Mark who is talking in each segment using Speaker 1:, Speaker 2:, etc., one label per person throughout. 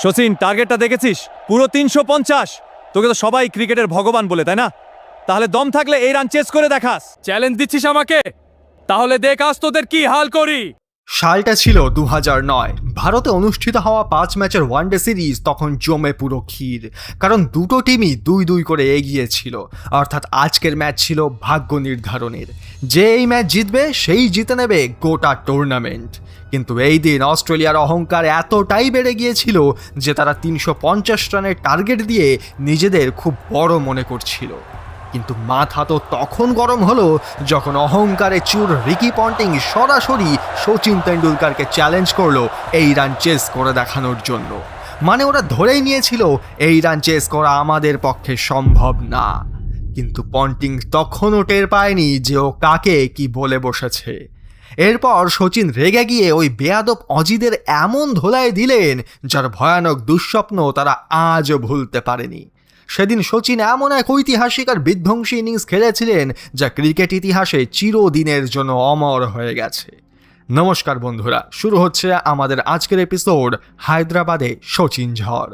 Speaker 1: সচিন, টার্গেটটা দেখেছিস? পুরো 350। তোকে তো সবাই ক্রিকেটের ভগবান বলে, তাই না? তাহলে দম থাকলে এই রান চেস করে দেখাস।
Speaker 2: চ্যালেঞ্জ দিচ্ছিস আমাকে? তাহলে দেখ আজ তোদের কি হাল করি।
Speaker 3: সালটা ছিল 2009। ভারতে অনুষ্ঠিত হওয়া 5 ম্যাচের ওয়ানডে সিরিজ তখন জমে পুরো ক্ষীর, কারণ দুটো টিমই 2-2 করে এগিয়ে ছিল। অর্থাৎ আজকের ম্যাচ ছিল ভাগ্য নির্ধারণের। যে এই ম্যাচ জিতবে সেই জিতে নেবে গোটা টুর্নামেন্ট। কিন্তু এই দিন অস্ট্রেলিয়ার অহংকার এতটাই বেড়ে গিয়েছিল যে তারা 350 রানের টার্গেট দিয়ে নিজেদের খুব বড় মনে করছিল। কিন্তু মাথা তো তখন গরম হলো যখন অহংকারে চুর রিকি পন্টিং সরাসরি সচিন তেন্ডুলকারকে চ্যালেঞ্জ করলো এই রান চেস করে দেখানোর জন্য। মানে ওরা ধরেই নিয়েছিল এই রান চেস করা আমাদের পক্ষে সম্ভব না। কিন্তু পন্টিং তখনও টের পায়নি যে ও কাকে কি বলে বসেছে। এরপর সচিন রেগে গিয়ে ওই বেয়াদব অজিদের এমন ধোলাই দিলেন যার ভয়ানক দুঃস্বপ্ন তারা আজও ভুলতে পারেনি। সেদিন সচিন এমন এক ঐতিহাসিক আর বিধ্বংসী ইনিংস খেলেছিলেন যা ক্রিকেট ইতিহাসে চিরদিনের জন্য অমর হয়ে গেছে। নমস্কার বন্ধুরা, শুরু হচ্ছে আমাদের আজকের এপিসোড হায়দ্রাবাদে সচিন ঝড়।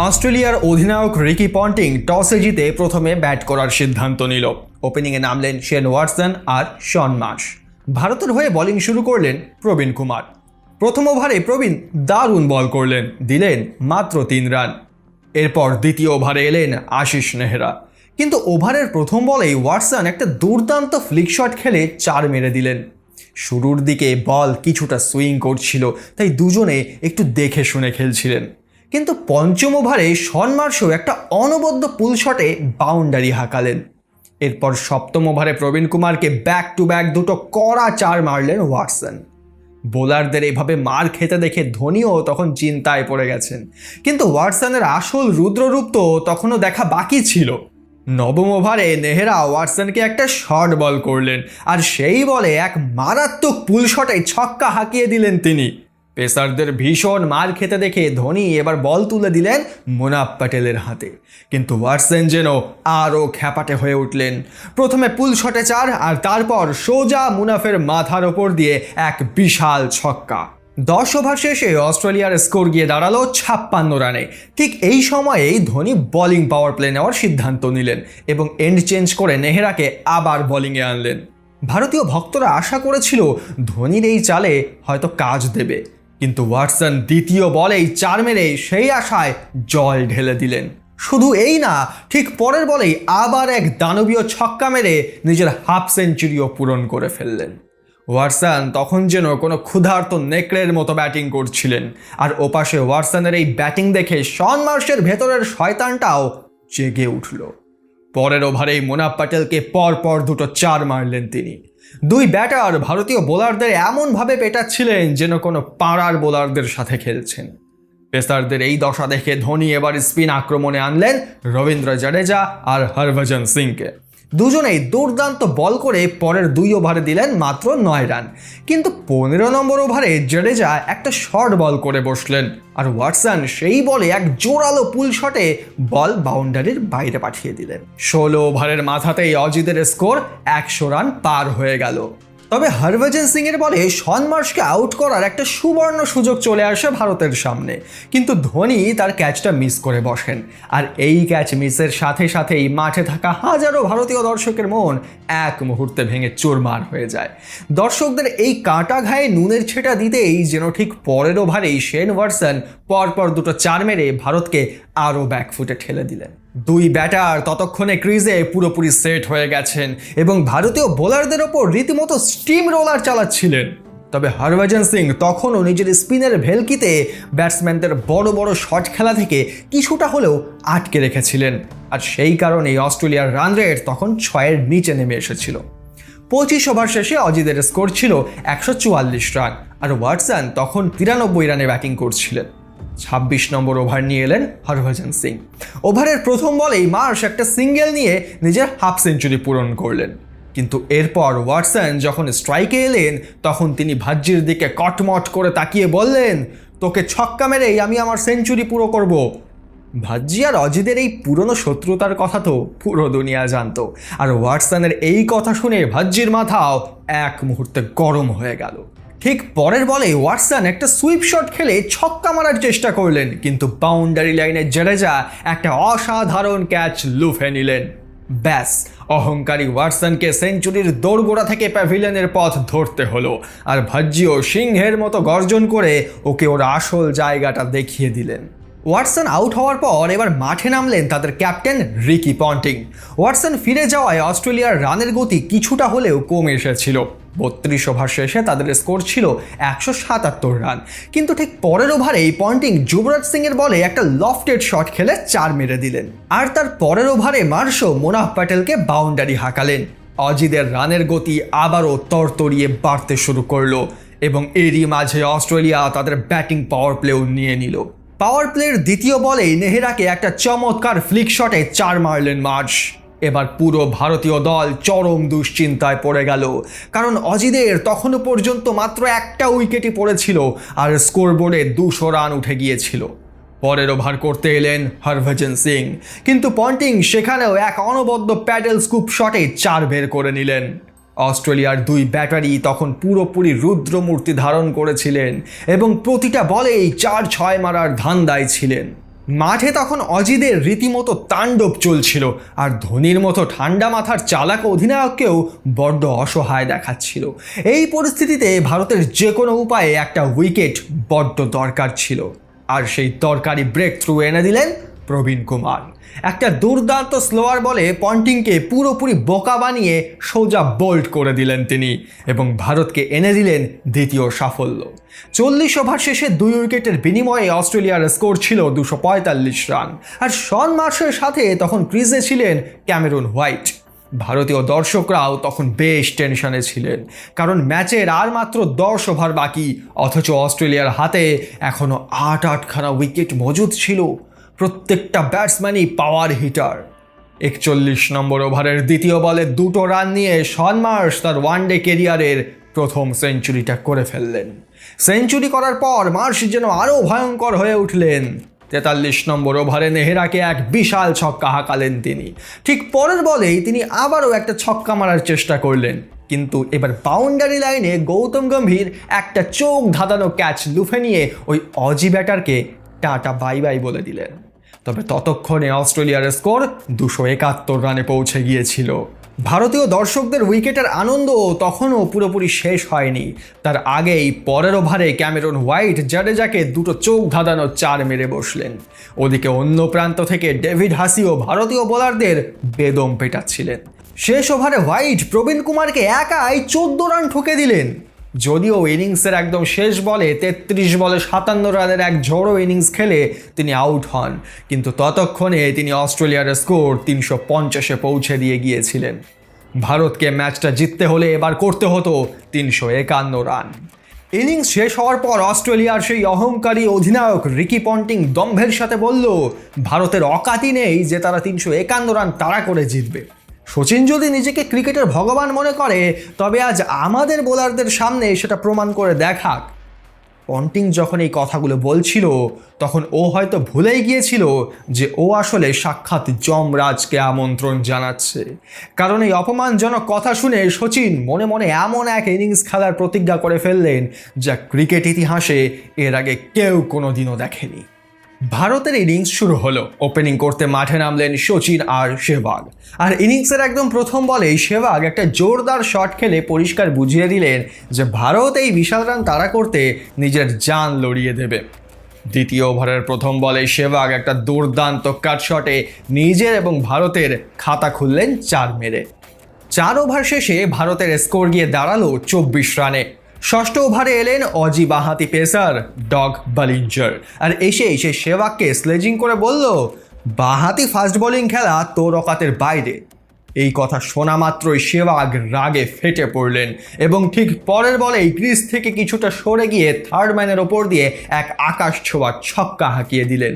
Speaker 3: অস্ট্রেলিয়ার অধিনায়ক রিকি পন্টিং টসে জিতে প্রথমে ব্যাট করার সিদ্ধান্ত নিল। ওপেনিংয়ে নামলেন শেন ওয়াটসন আর শন মার্শ। ভারতের হয়ে বোলিং শুরু করলেন প্রবীণ কুমার। প্রথম ওভারে প্রবীণ দারুণ বল করলেন, দিলেন মাত্র 3 রান। এরপর দ্বিতীয় ওভারে এলেন আশিস নেহরা। কিন্তু ওভারের প্রথম বলেই ওয়াটসন একটা দুর্দান্ত ফ্লিক শট খেলে 4 মেরে দিলেন। শুরুর দিকে বল কিছুটা সুইং করছিল, তাই দুজনে একটু দেখে শুনে খেলছিলেন। কিন্তু পঞ্চম ওভারে শন মার্শও একটা অনবদ্য পুল শটে বাউন্ডারি হাঁকালেন। এরপর সপ্তম ওভারে প্রবীণ কুমারকে ব্যাক টু ব্যাক দুটো কড়া 4 মারলেন ওয়াটসন। বোলারদের এভাবে মার খেতে দেখে ধোনিও তখন চিন্তায় পড়ে গেছেন। কিন্তু ওয়াটসনের আসল রুদ্ররূপ তো তখনও দেখা বাকি ছিল। নবম ওভারে নেহরা ওয়াটসনকে একটা শর্ট বল করলেন, আর সেই বলে এক মারাত্মক পুল শটে ছক্কা হাঁকিয়ে দিলেন তিনি। পেসারদের ভীষণ মার খেতে দেখে ধোনি এবার বল তুলে দিলেন মুনাফ প্যাটেলের হাতে। কিন্তু ওয়াটসন যেন আরও খ্যাপাটে হয়ে উঠলেন। প্রথমে পুল শটে 4 আর তারপর সোজা মুনাফের মাথার ওপর দিয়ে এক বিশাল ছক্কা। 10 ওভার শেষে অস্ট্রেলিয়ার স্কোর গিয়ে দাঁড়ালো 56 রানে। ঠিক এই সময়েই ধোনি বোলিং পাওয়ার প্লে নেওয়ার সিদ্ধান্ত নিলেন এবং এন্ড চেঞ্জ করে নেহরাকে আবার বোলিংয়ে আনলেন। ভারতীয় ভক্তরা আশা করেছিল ধোনির এই চালে হয়তো কাজ দেবে, কিন্তু ওয়াটসন দ্বিতীয় বলেই 4 মেরে সেই আশায় জল ঢেলে দিলেন। শুধু এই না, ঠিক পরের বলেই আবার এক দানবীয় ছক্কা মেরে নিজের হাফ সেঞ্চুরিও পূরণ করে ফেললেন। ওয়াটসন তখন যেন কোনো ক্ষুধার্ত নেকড়ের মতো ব্যাটিং করছিলেন, আর ওপাশে ওয়াটসনের এই ব্যাটিং দেখে শন মার্শের ভেতরের শয়তানটাও জেগে উঠল। পরের ওভারেই মুনাফ প্যাটেলকে পরপর দুটো 4 মারলেন তিনি। 2 ব্যাটার ভারতীয় বোলারদের এমনভাবে পেটাচ্ছিলেন যেন কোনো পাড়ার বোলারদের সাথে খেলছেন। পেসারদের এই দশা দেখে ধোনি এবার স্পিন আক্রমণে আনলেন রবীন্দ্র জাডেজা আর হরভজন সিংকে। দুজনেই দুর্দান্ত বল করে পরের 2 ওভারে দিলেন মাত্র 9 রান। কিন্তু 15 নম্বর ওভারে জাডেজা একটা শর্ট বল করে বসলেন, আর ওয়াটসন সেই বলে এক জোরালো পুল শটে বল বাউন্ডারির বাইরে পাঠিয়ে দিলেন। 16 ওভারের মাথাতেই অজিতের স্কোর 100 রান পার হয়ে গেল। তবে হরভজন সিং এর বলে শন মার্শকে আউট করার একটা সুবর্ণ সুযোগ চলে আসে ভারতের সামনে, কিন্তু ধোনি তার ক্যাচটা মিস করে বসেন। আর এই ক্যাচ মিসের সাথে সাথেই মাঠে থাকা হাজারো ভারতীয় দর্শকের মন এক মুহূর্তে ভেঙে চুরমার হয়ে যায়। দর্শকদের এই কাঁটা ঘায়ে নুনের ছেটা দিতেই যেন ঠিক পরের ওভারেই শেন ওয়াটসন পরপর দুটো 4 মেরে ভারতকে আরও ব্যাকফুটে ঠেলে দিলেন। 2 ব্যাটার ততক্ষণে ক্রিজে পুরোপুরি সেট হয়ে গেছেন এবং ভারতীয় বোলারদের ওপর রীতিমতো স্টিম রোলার চালাচ্ছিলেন। তবে হরভজন সিং তখনও নিজের স্পিনের ভেলকিতে ব্যাটসম্যানদের বড় বড় শট খেলা থেকে কিছুটা হলেও আটকে রেখেছিলেন, আর সেই কারণেই অস্ট্রেলিয়ার রান রেট তখন 6-এর নিচে নেমে এসেছিল। 25 ওভার শেষে অজিতের স্কোর ছিল 144 রান, আর ওয়াটসন তখন 93 রানে ব্যাটিং করছিলেন। 26 নম্বর ওভার নিয়ে এলেন হরভজন সিং। ওভারের প্রথম বলেই মার্শ একটা সিঙ্গেল নিয়ে নিজের হাফ সেঞ্চুরি পূরণ করলেন। কিন্তু এরপর ওয়াটসন যখন স্ট্রাইকে এলেন তখন তিনি ভাজ্জির দিকে কটমট করে তাকিয়ে বললেন, তোকে ছক্কা মেরেই আমি আমার সেঞ্চুরি পুরো করব। ভাজ্জি আর অজিদের এই পুরনো শত্রুতার কথা তো পুরো দুনিয়া জানতো, আর ওয়াটসনের এই কথা শুনে ভাজ্জির মাথাও এক মুহূর্তে গরম হয়ে গেল। ঠিক পরের বলে ওয়াটসন একটা সুইপ শট খেলে ছক্কা মারার চেষ্টা করলেন, কিন্তু বাউন্ডারি লাইনে জাডেজা একটা অসাধারণ ক্যাচ লুফে নিলেন। ব্যাস, অহংকারী ওয়াটসনকে সেঞ্চুরির দোরগোড়া থেকে প্যাভিলিয়নের পথ ধরতে হলো, আর ভাজ্জিও সিংহের মতো গর্জন করে ওকে ওর আসল জায়গাটা দেখিয়ে দিলেন। ওয়াটসন আউট হওয়ার পর এবার মাঠে নামলেন তাদের ক্যাপ্টেন রিকি পন্টিং। ওয়াটসন ফিরে যাওয়ায় অস্ট্রেলিয়ার রানের গতি কিছুটা হলেও কমে এসেছিল। 32 ওভার শেষে তাদের স্কোর ছিল 177 রান, কিন্তু ঠিক পরের ওভারেই পন্টিং যুবরাজ সিংয়ের বলে একটা লফটেড শট খেলে 4 মেরে দিলেন, আর তার পরের ওভারে মার্শো মোনাফ প্যাটেলকে বাউন্ডারি হাঁকালেন। অজিদের রানের গতি আবারও তরতরিয়ে বাড়তে শুরু করলো, এবং এরই মাঝে অস্ট্রেলিয়া তাদের ব্যাটিং পাওয়ার প্লেও নিয়ে নিল। পাওয়ার প্লের দ্বিতীয় বলেই নেহেরাকে একটা চমৎকার ফ্লিক শটে 4 মারলেন মার্শ। এবার পুরো ভারতীয় দল চরম দুশ্চিন্তায় পড়ে গেল, কারণ অজিদের তখনও পর্যন্ত মাত্র একটা উইকেটই পড়েছিল আর স্কোরবোর্ডে 200 রান উঠে গিয়েছিল। পরের ওভার করতে এলেন হরভজন সিং, কিন্তু পন্টিং সেখানেও এক অনবদ্য প্যাডেল স্কুপ শটে 4 বের করে নিলেন। অস্ট্রেলিয়ার 2 ব্যাটারি তখন পুরোপুরি রুদ্রমূর্তি ধারণ করেছিলেন এবং প্রতিটা বলেই 4-6 মারার ধান্দায় ছিলেন। মাঠে তখন অজিদের রীতিমতো তাণ্ডব চলছিল, আর ধোনির মতো ঠান্ডা মাথার চালাক অধিনায়ককেও বড্ড অসহায় দেখাচ্ছিল। এই পরিস্থিতিতে ভারতের যে কোনো উপায়ে একটা উইকেট বড্ড দরকার ছিল, আর সেই দরকারি ব্রেক থ্রু এনে দিলেন প্রবীণ কুমার। একটা দুর্দান্ত স্লোয়ার বলে পন্টিংকে পুরোপুরি বোকা বানিয়ে সোজা বোল্ড করে দিলেন তিনি, এবং ভারতকে এনে দিলেন দ্বিতীয় সাফল্য। 40 ওভার শেষে 2 উইকেটের বিনিময়ে অস্ট্রেলিয়ার স্কোর ছিল 245 রান, আর শন মার্শের সাথে তখন ক্রিজে ছিলেন ক্যামেরন হোয়াইট। ভারতীয় দর্শকরাও তখন বেশ টেনশনে ছিলেন, কারণ ম্যাচের আর মাত্র 10 ওভার বাকি, অথচ অস্ট্রেলিয়ার হাতে এখনও 8-8খানা উইকেট মজুদ ছিল। প্রত্যেকটা ব্যাটসম্যানই পাওয়ার হিটার। 41 নম্বর ওভারের দ্বিতীয় বলে 2 রান নিয়ে শন মার্শ তার ওয়ানডে কেরিয়ারের প্রথম সেঞ্চুরিটা করে ফেললেন। সেঞ্চুরি করার পর মার্শ যেন আরও ভয়ঙ্কর হয়ে উঠলেন। 43 নম্বর ওভারে নেহেরাকে এক বিশাল ছক্কা হাঁকালেন তিনি। ঠিক পরের বলেই তিনি আবারও একটা ছক্কা মারার চেষ্টা করলেন, কিন্তু এবার বাউন্ডারি লাইনে গৌতম গম্ভীর একটা চোখ ধাঁধানো ক্যাচ লুফে নিয়ে ওই অজি ব্যাটারকে টাটা বাই বাই বলে দিলেন। তবে ততক্ষণে অস্ট্রেলিয়ার স্কোর 271 রানে পৌঁছে গিয়েছিল। ভারতীয় দর্শকদের উইকেটের আনন্দ তখনও পুরোপুরি শেষ হয়নি। তার আগেই পরের ওভারে ক্যামেরন হোয়াইট জাডেজাকে 2 চোখ ধাঁধানো 4 মেরে বসলেন। ওদিকে অন্য প্রান্ত থেকে ডেভিড হাসিও ভারতীয় বোলারদের বেদম পেটাচ্ছিলেন। শেষ ওভারে হোয়াইট প্রবীণ কুমারকে একাই 14 রান ঠুকে দিলেন। যদিও ইনিংসের একদম শেষ বলে 33 বলে 57 রানের এক ঝড়ো ইনিংস খেলে তিনি আউট হন, কিন্তু ততক্ষণে তিনি অস্ট্রেলিয়ার স্কোর 350-এ পৌঁছে দিয়ে গিয়েছিলেন। ভারতকে ম্যাচটা জিততে হলে এবার করতে হতো 351 রান। ইনিংস শেষ হওয়ার পর অস্ট্রেলিয়ার সেই অহংকারী অধিনায়ক রিকি পন্টিং দম্ভের সাথে বলল, ভারতের অকাতি নেই যে তারা 351 রান তাড়া করে জিতবে। সচিন যদি নিজেকে ক্রিকেটের ভগবান মনে করে, তবে আজ আমাদের বোলারদের সামনে সেটা প্রমাণ করে দেখাক। পন্টিং যখন এই কথাগুলো বলছিল, তখন ও হয়তো ভুলেই গিয়েছিল যে ও আসলে সাক্ষাৎ যমরাজকে আমন্ত্রণ জানাচ্ছে। কারণ এই অপমানজনক কথা শুনে সচিন মনে মনে এমন এক ইনিংস খেলার প্রতিজ্ঞা করে ফেললেন, যা ক্রিকেট ইতিহাসে এর আগে কেউ কোনোদিনও দেখেনি। ভারতের ইনিংস শুরু হলো। ওপেনিং করতে মাঠে নামলেন সচিন আর শেহবাগ, আর ইনিংসের একদম প্রথম বলেই শেহবাগ একটা জোরদার শট খেলে পরিষ্কার বুঝিয়ে দিলেন যে ভারত এই বিশাল রান তাড়া করতে নিজের জান লড়িয়ে দেবে। দ্বিতীয় ওভারের প্রথম বলে শেহবাগ একটা দুর্দান্ত কাট শটে নিজের এবং ভারতের খাতা খুললেন 4 মেরে। 4 ওভার শেষে ভারতের স্কোর গিয়ে দাঁড়ালো 24 রানে। ষষ্ঠ ওভারে এলেন অজি বাঁহাতি পেসার ডগ বালিঞ্জার, আর এসেই সে শেহবাগকে স্লেজিং করে বলল, বাঁহাতি ফাস্ট বোলিং খেলা তোর অকাতের বাইরে। এই কথা শোনা মাত্রই শেহবাগ রাগে ফেটে পড়লেন এবং ঠিক পরের বলেই ক্রিজ থেকে কিছুটা সরে গিয়ে থার্ড ম্যানের ওপর দিয়ে এক আকাশ ছোঁয়া ছক্কা হাঁকিয়ে দিলেন।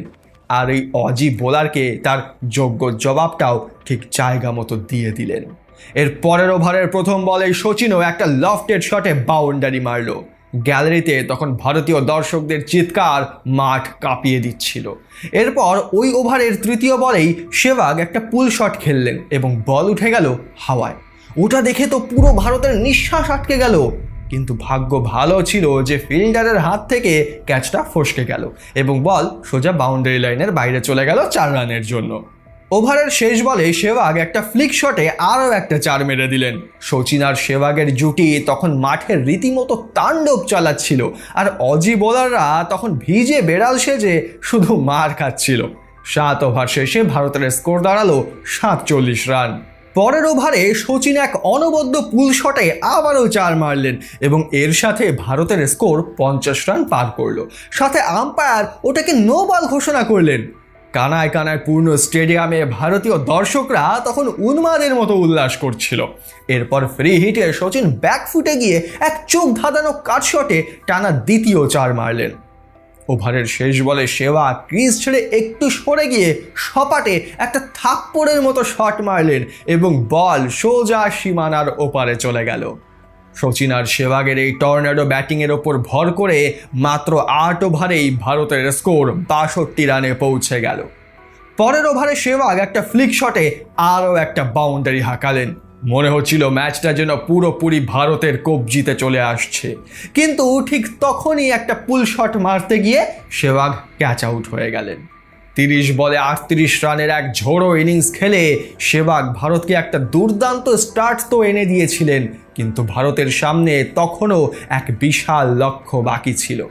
Speaker 3: আর এই অজি বোলারকে তার যোগ্য জবাবটাও ঠিক জায়গা মতো দিয়ে দিলেন। এর পরের ওভারের প্রথম বলেই সচিনও একটা লফটেড শটে বাউন্ডারি মারল। গ্যালারিতে তখন ভারতীয় দর্শকদের চিৎকার মাঠ কাঁপিয়ে দিচ্ছিল। এরপর ওই ওভারের তৃতীয় বলেই শেহবাগ একটা পুল শট খেললেন এবং বল উঠে গেল হাওয়ায়। ওটা দেখে তো পুরো ভারতের নিঃশ্বাস আটকে গেল। কিন্তু ভাগ্য ভালো ছিল যে ফিল্ডারের হাত থেকে ক্যাচটা ফসকে গেল এবং বল সোজা বাউন্ডারি লাইনের বাইরে চলে গেল 4 রানের জন্য। ওভারের শেষ বলে সেহবাগ একটা ফ্লিক শটে আরও একটা 4 মেরে দিলেন। সচিন আর সেহবাগের জুটি তখন মাঠের রীতিমতো তাণ্ডব চালাচ্ছিল, আর অজি বোলাররা তখন ভিজে বেড়াল সেজে শুধু মার খাচ্ছিল। 7 ওভার শেষে ভারতের স্কোর দাঁড়ালো 47 রান। পরের ওভারে সচিন এক অনবদ্য পুল শটে আবারও 4 মারলেন এবং এর সাথে ভারতের স্কোর 50 রান পার করলো। সাথে আম্পায়ার ওটাকে নো বল ঘোষণা করলেন। কানায় কানায় পূর্ণ স্টেডিয়ামে ভারতীয় দর্শকরা তখন উন্মাদের মতো উল্লাস করছিল। এরপর ফ্রি হিটে সচিন ব্যাকফুটে গিয়ে এক চোখ ধাঁধানো কাট শটে টানা দ্বিতীয় 4 মারলেন। ওভারের শেষ বলে সেহবাগ ক্রিজ ছেড়ে একটু সরে গিয়ে সপাটে একটা থাপ্পড়ের মতো শট মারলেন এবং বল সোজা সীমানার ওপারে চলে গেল। সচিন আর সেহবাগের এই টর্নেডো ব্যাটিংয়ের ওপর ভর করে মাত্র 8 ওভারেই ভারতের স্কোর 62 রানে পৌঁছে গেল। পরের ওভারে সেহবাগ একটা ফ্লিক শটে আরও একটা বাউন্ডারি হাঁকালেন। মনে হচ্ছিল ম্যাচটা যেন পুরোপুরি ভারতের কবজিতে চলে আসছে, কিন্তু ঠিক তখনই একটা পুল শট মারতে গিয়ে সেহবাগ ক্যাচ আউট হয়ে গেলেন। 30 বলে 38 রানের এক ঝোড়ো ইনিংস খেলে সেহবাগ ভারতকে একটা দুর্দান্ত স্টার্ট তো এনে দিয়েছিলেন, কিন্তু ভারতের সামনে তখনও এক বিশাল লক্ষ্য বাকি ছিল।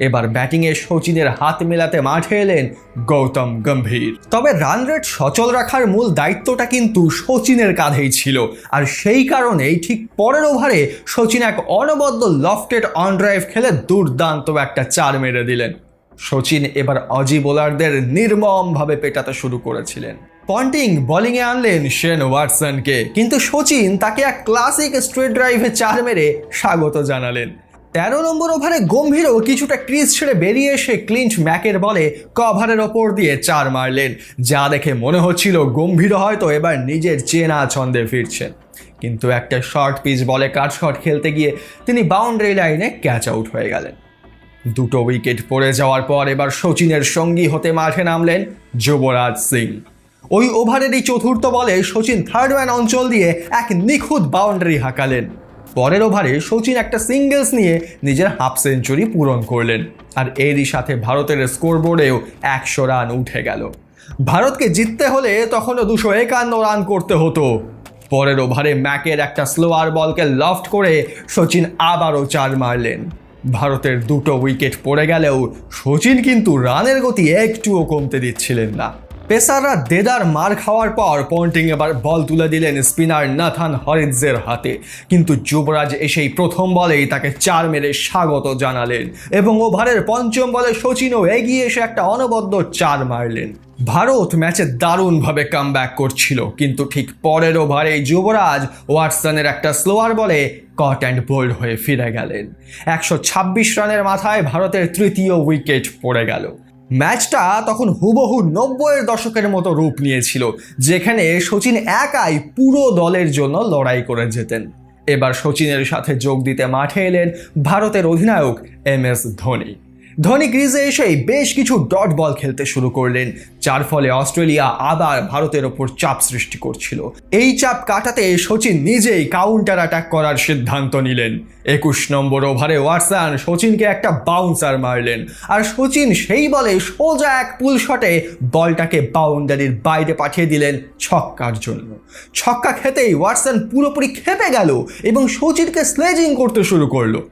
Speaker 3: এবার ব্যাটিংয়ে সচিনের হাত মেলাতে মাঠে এলেন গৌতম গম্ভীর। তবে রান রেট সচল রাখার মূল দায়িত্বটা কিন্তু সচিনের কাঁধেই ছিল, আর সেই কারণেই ঠিক পরের ওভারে সচিন এক অনবদ্য লফটেড অন ড্রাইভ খেলে দুর্দান্ত একটা 4 মেরে দিলেন। সচিন এবার অজি বোলারদের নির্মমভাবে পেটাতে শুরু করেছিলেন। পন্টিং বোলিংয়ে আনলেন শেন ওয়াটসনকে, কিন্তু সচিন তাকে এক ক্লাসিক স্ট্রেট ড্রাইভে 4 মেরে স্বাগত জানালেন। 13 নম্বর ওভারে গম্ভীরও কিছুটা ক্রিজ ছেড়ে বেরিয়ে এসে ক্লিন্ট ম্যাকের বলে কভারের ওপর দিয়ে 4 মারলেন, যা দেখে মনে হচ্ছিল গম্ভীর হয়তো এবার নিজের চেনা ছন্দে ফিরছেন। কিন্তু একটা শর্ট পিচ বলে কাট শট খেলতে গিয়ে তিনি বাউন্ডারি লাইনে ক্যাচ আউট হয়ে গেলেন। 2 উইকেট পড়ে যাওয়ার পর এবার সচিনের সঙ্গী হতে মাঠে নামলেন যুবরাজ সিং। ওই ওভারেরই চতুর্থ বলে সচিন থার্ড ম্যান অঞ্চল দিয়ে এক নিখুঁত বাউন্ডারি হাঁকালেন। পরের ওভারে সচিন একটা সিঙ্গেলস নিয়ে নিজের হাফ সেঞ্চুরি পূরণ করলেন, আর এরই সাথে ভারতের স্কোরবোর্ডেও 100 রান উঠে গেল। ভারতকে জিততে হলে তখনও 251 রান করতে হতো। পরের ওভারে ম্যাকের একটা স্লোয়ার বলকে লফট করে সচিন আবারও 4 মারলেন। ভারতের 2 উইকেট পড়ে গেলেও সচিন কিন্তু রানের গতি একটুও কমতে দিচ্ছিলেন না। পেসাররা দেদার মার খাওয়ার পর পন্টিং এবার বল তুলে দিলেন স্পিনার নাথান হরিৎজের হাতে, কিন্তু যুবরাজ এসেই প্রথম বলেই তাকে 4 মেরে স্বাগত জানালেন এবং ওভারের 5ম বলে সচিনও এগিয়ে এসে একটা অনবদ্য 4 মারলেন। ভারত ম্যাচে দারুণভাবে কামব্যাক করছিল, কিন্তু ঠিক পরের ওভারে যুবরাজ ওয়াটসনের একটা স্লোয়ার বলে কট অ্যান্ড বোল্ড হয়ে ফিরে গেলেন। 126 রানের মাথায় ভারতের 3য় উইকেট পড়ে গেল। ম্যাচটা তখন হুবহু 90-এর দশকের মতো রূপ নিয়েছিল, যেখানে সচিন একাই পুরো দলের জন্য লড়াই করে যেতেন। এবার সচিনের সাথে যোগ দিতে মাঠে এলেন ভারতের অধিনায়ক MS ধোনি। ধোনি ক্রিজে এসেই বেশ কিছু ডট বল খেলতে শুরু করলেন, যার ফলে অস্ট্রেলিয়া আবার ভারতের ওপর চাপ সৃষ্টি করছিল। এই চাপ কাটাতে সচিন নিজেই কাউন্টার অ্যাটাক করার সিদ্ধান্ত নিলেন। 21 নম্বর ওভারে ওয়াটসন সচিনকে একটা বাউন্সার মারলেন, আর সচিন সেই বলে সোজা এক পুল শটে বলটাকে বাউন্ডারির বাইরে পাঠিয়ে দিলেন ছক্কার জন্য। ছক্কা খেতেই ওয়াটসন পুরোপুরি ক্ষেপে গেল এবং সচিনকে স্লেজিং করতে শুরু করলো।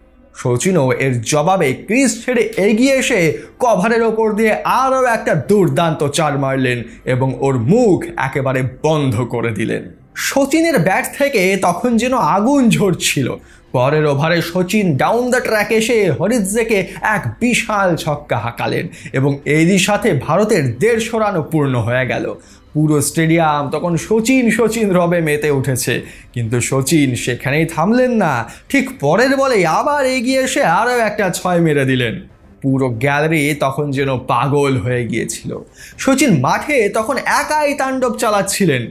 Speaker 3: সচিনও এর জবাবে ক্রিজ ছেড়ে এগিয়ে এসে কভারের ওপর দিয়ে আরও একটা দুর্দান্ত 4 মারলেন এবং ওর মুখ একেবারে বন্ধ করে দিলেন। সচিনের ব্যাট থেকে তখন যেন আগুন ঝরছিল। পরের ওভারে সচিন ডাউন দ্য ট্র্যাক এসে হরিৎজেকে এক বিশাল ছক্কা হাঁকালেন এবং এরই সাথে ভারতের 150 রানও পূর্ণ হয়ে গেল। পুরো স্টেডিয়াম তখন সচিন সচিন রবে মেতে উঠেছে, কিন্তু সচিন সেখানেই থামলেন না। ঠিক পরের বলেই আবার এগিয়ে এসে আরও একটা 6 মেরে দিলেন। পুরো গ্যালারি তখন যেন পাগল হয়ে গিয়েছিল। সচিন মাঠে তখন একাই তাণ্ডব চালাচ্ছিলেন।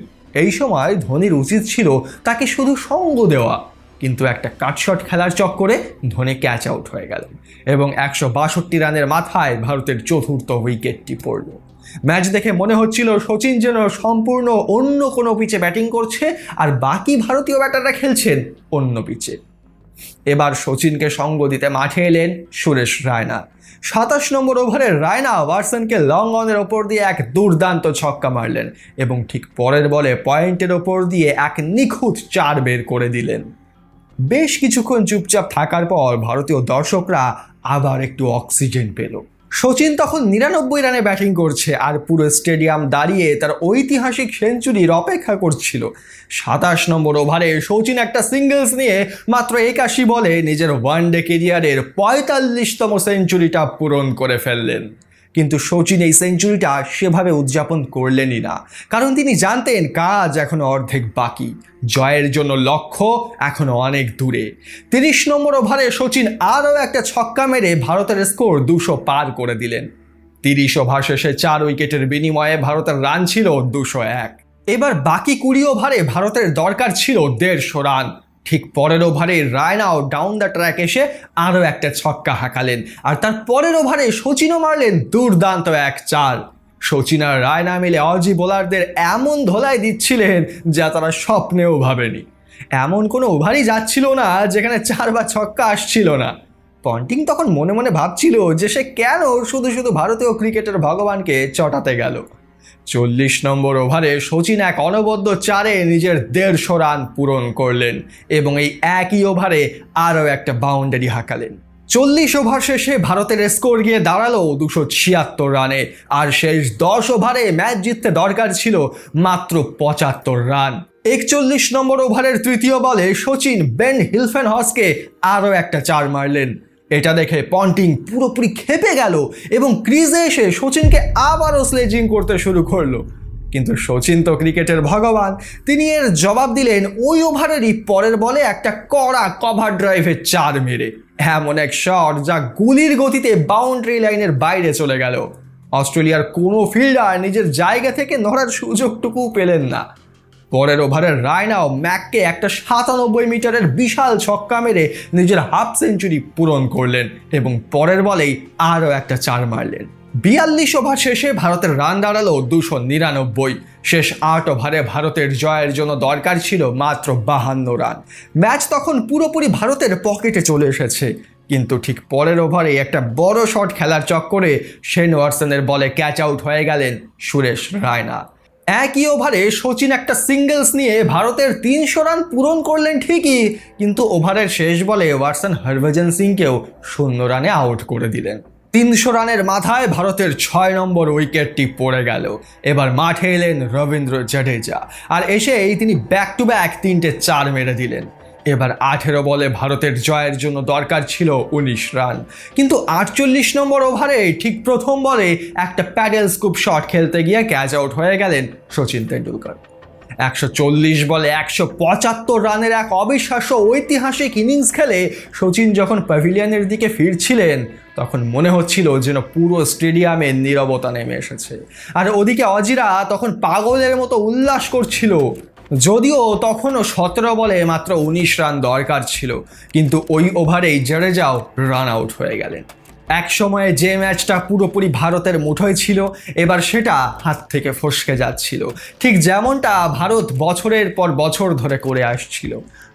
Speaker 3: এই সময় ধোনির উচিত ছিল তাকে শুধু সঙ্গ দেওয়া, কিন্তু একটা কাটশট খেলার চক্করে ধোনি ক্যাচ আউট হয়ে গেলেন এবং 162 রানের মাথায় ভারতের 4র্থ উইকেটটি পড়ল। ম্যাচ দেখে মনে হচ্ছিল সচিন যেন সম্পূর্ণ অন্য কোনো পিচে ব্যাটিং করছে আর বাকি ভারতীয় ব্যাটাররা খেলছেন অন্য পিচে। এবার সচিনকে সঙ্গ দিতে মাঠে এলেন সুরেশ রায়না। 27 নম্বর ওভারে রায়না ওয়াটসনকে লং অনের ওপর দিয়ে এক দুর্দান্ত ছক্কা মারলেন এবং ঠিক পরের বলে পয়েন্টের ওপর দিয়ে এক নিখুঁত 4 বের করে দিলেন। বেশ কিছুক্ষণ চুপচাপ থাকার পর ভারতীয় দর্শকরা আবার একটু অক্সিজেন পেল। সচিন তখন 99 রানে ব্যাটিং করছে আর পুরো স্টেডিয়াম দাঁড়িয়ে তার ঐতিহাসিক সেঞ্চুরির অপেক্ষা করছিল। 27 নম্বর ওভারে সচিন একটা সিঙ্গলস নিয়ে মাত্র 81 বলে নিজের ওয়ানডে কেরিয়ারের 45তম সেঞ্চুরিটা পূরণ করে ফেললেন। কিন্তু সচিন এই সেঞ্চুরিটা সেভাবে উদযাপন করলেনই না, কারণ তিনি জানতেন কাজ এখনো অর্ধেক বাকি, জয়ের জন্য লক্ষ্য এখনো অনেক দূরে। 30 নম্বর ওভারে সচিন আরও একটা ছক্কা মেরে ভারতের স্কোর 200 পার করে দিলেন। 30 ওভার শেষে 4 উইকেটের বিনিময়ে ভারতের রান ছিল 201। এবার বাকি 20 ওভারে ভারতের দরকার ছিল 150 রান। ঠিক পরের ওভারে রায়নাও ডাউন দ্য ট্র্যাক এসে আরও একটা ছক্কা হাঁকালেন আর তার পরের ওভারে সচিনও মারলেন দুর্দান্ত এক 4। সচিন আর রায়না মিলে অজি বোলারদের এমন ধোলাই দিচ্ছিলেন যা তারা স্বপ্নেও ভাবেনি। এমন কোনো ওভারই যাচ্ছিল না যেখানে 4 বা ছক্কা আসছিল না। পন্টিং তখন মনে মনে ভাবছিল যে সে কেন শুধু শুধু ভারতীয় ক্রিকেটের ভগবানকে চটাতে গেল। 40 নম্বর ওভারে সচিন এক অনবদ্য 4-এ নিজের 150 রান পূরণ করলেন এবং এই একই ওভারে আরও একটা বাউন্ডারি হাঁকালেন। 40 ওভার শেষে ভারতের স্কোর গিয়ে দাঁড়ালো 276 রানে আর শেষ 10 ওভারে ম্যাচ জিততে দরকার ছিল মাত্র 75 রান। 41 নম্বর ওভারের তৃতীয় বলে সচিন বেন হিলফেনহর্স্টকে আরও একটা 4 মারলেন। এটা দেখে পন্টিং পুরোপুরি ক্ষেপে গেল এবং ক্রিজে এসে সচিনকে আবারও স্লেজিং করতে শুরু করলো। কিন্তু সচিন তো ক্রিকেটের ভগবান, তিনি এর জবাব দিলেন ওই ওভারেরই পরের বলে একটা কড়া কভার ড্রাইভে 4 মেরে। এমন এক শট যা গুলির গতিতে বাউন্ডারি লাইনের বাইরে চলে গেল। অস্ট্রেলিয়ার কোনো ফিল্ডার নিজের জায়গা থেকে নড়ার সুযোগটুকু পেলেন না। পরের ওভারের রায়নাও ম্যাককে একটা 97 মিটারের বিশাল ছক্কা মেরে নিজের হাফ সেঞ্চুরি পূরণ করলেন এবং পরের বলেই আরও একটা 4 মারলেন। 42 ওভার শেষে ভারতের রান দাঁড়ালো 299। শেষ 8 ওভারে ভারতের জয়ের জন্য দরকার ছিল মাত্র 52 রান। ম্যাচ তখন পুরোপুরি ভারতের পকেটে চলে এসেছে, কিন্তু ঠিক পরের ওভারে একটা বড় শট খেলার চক্করে শেন ওয়াটসনের বলে ক্যাচ আউট হয়ে গেলেন সুরেশ রায়না। একই ওভারে সচিন একটা সিঙ্গলস নিয়ে ভারতের 300 রান পূরণ করলেন ঠিকই, কিন্তু ওভারের শেষ বলে ওয়াটসন হরভজন সিংকেও 0 রানে আউট করে দিলেন। 300 রানের মাথায় ভারতের 6 নম্বর উইকেটটি পড়ে গেল। এবার মাঠে এলেন রবীন্দ্র জাডেজা আর এসেই তিনি ব্যাক টু ব্যাক 3টে 4 মেরে দিলেন। এবার 18 বলে ভারতের জয়ের জন্য দরকার ছিল 19 রান, কিন্তু 48 নম্বর ওভারে ঠিক প্রথম বলে একটা প্যাডেল স্কুপ শট খেলতে গিয়ে ক্যাচ আউট হয়ে গেলেন সচিন তেন্ডুলকর। 140 বলে 175 রানের এক অবিশ্বাস্য ঐতিহাসিক ইনিংস খেলে সচিন যখন প্যাভিলিয়নের দিকে ফিরছিলেন তখন মনে হচ্ছিল যেন পুরো স্টেডিয়ামে নীরবতা নেমে এসেছে। আর ওদিকে অজিরা তখন পাগলের মতো উল্লাস করছিল। যদিও তখনও 17 বলে মাত্র 19 রান দরকার ছিল, কিন্তু ওই ওভারেই জাডেজাও রান আউট হয়ে গেলেন। এক সময়ে যে ম্যাচটা পুরোপুরি ভারতের মুঠোয় ছিল এবার সেটা হাত থেকে ফসকে যাচ্ছিল, ঠিক যেমনটা ভারত বছরের পর বছর ধরে করে আসছিল।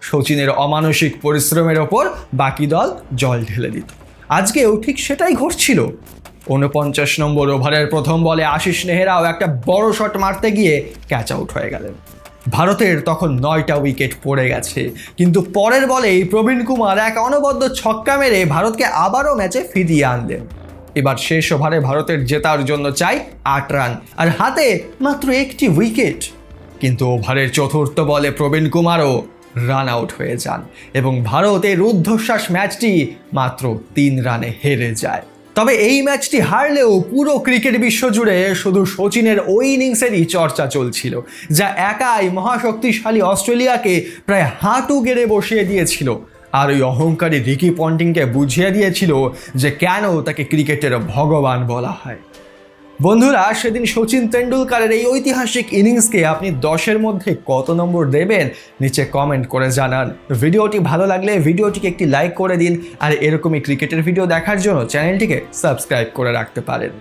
Speaker 3: সচিনের অমানসিক পরিশ্রমের ওপর বাকি দল জল ঢেলে দিত। আজকেও ঠিক সেটাই ঘটছিল। 49 নম্বর ওভারের প্রথম বলে আশিস নেহরাও একটা বড় শট মারতে গিয়ে ক্যাচ আউট হয়ে গেলেন। ভারতের তখন 9টা উইকেট পড়ে গেছে, কিন্তু পরের বলেই প্রবীণ কুমার এক অনবদ্য ছক্কা মেরে ভারতকে আবারও ম্যাচে ফিরিয়ে আনলেন। এবার শেষ ওভারে ভারতের জেতার জন্য চাই 8 রান আর হাতে মাত্র একটি উইকেট, কিন্তু ওভারের চতুর্থ বলে প্রবীণ কুমারও রান আউট হয়ে যান এবং ভারতের রুদ্ধশ্বাস ম্যাচটি মাত্র 3 রানে হেরে যায়। তবে এই ম্যাচটি হারলেও পুরো ক্রিকেট বিশ্ব জুড়ে শুধু সচিনের ওই ইনিংসেরই চর্চা চলছিল, যা একাই মহাশক্তিশালী অস্ট্রেলিয়াকে প্রায় হাঁটু গেড়ে বসিয়ে দিয়েছিল আর ওই অহংকারী রিকি পন্টিংকে বুঝিয়ে দিয়েছিল যে কেন তাকে ক্রিকেটের ভগবান বলা হয়। বন্ধুরা, সেদিন সচিন তেন্ডুলকরের এই ঐতিহাসিক ইনিংসকে আপনি 10-এর মধ্যে কত নম্বর দেবেন নিচে কমেন্ট করে জানান। ভিডিওটি ভালো লাগলে ভিডিওটিকে একটি লাইক করে দিন আর এরকমই ক্রিকেটের ভিডিও দেখার জন্য চ্যানেলটিকে সাবস্ক্রাইব করে রাখতে পারেন।